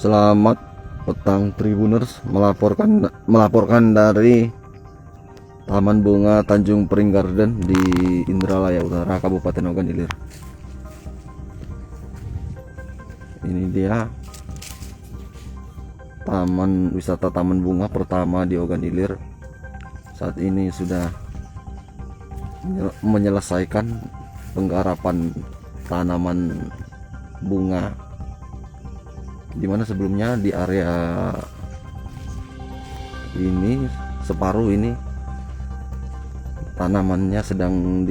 Selamat petang Tribuners, melaporkan dari Taman Bunga Tanjung Pring Garden di Indralaya Utara, Kabupaten Ogan Ilir. Ini dia taman wisata taman bunga pertama di Ogan Ilir. Saat ini sudah menyelesaikan penggarapan tanaman bunga, dimana sebelumnya di area ini separuh ini tanamannya sedang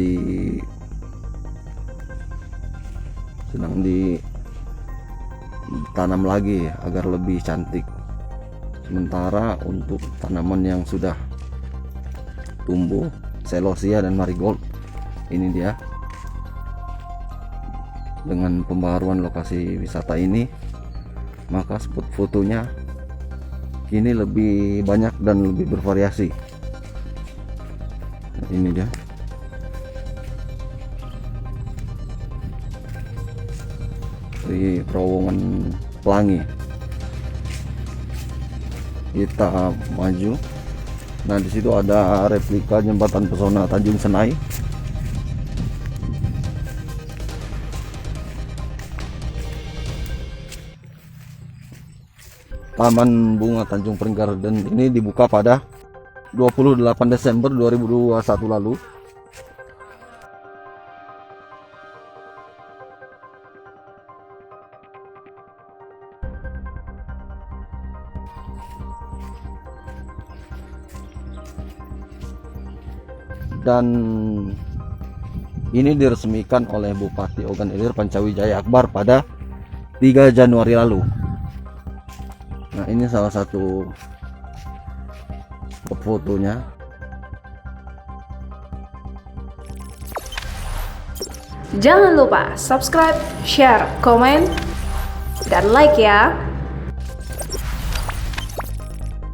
ditanam lagi agar lebih cantik. Sementara untuk tanaman yang sudah tumbuh, celosia dan marigold, ini dia. Dengan pembaharuan lokasi wisata ini, maka spot fotonya kini lebih banyak dan lebih bervariasi. Nah, ini dia. Di terowongan pelangi kita maju. Nah, di situ ada replika jembatan pesona Tanjung Senai. Taman Bunga Tanjung Pring Garden ini dibuka pada 28 Desember 2021 lalu. Dan ini diresmikan oleh Bupati Ogan Ilir Pancawijaya Akbar pada 3 Januari lalu. Nah, ini salah satu fotonya. Jangan lupa subscribe, share, komen, dan like ya.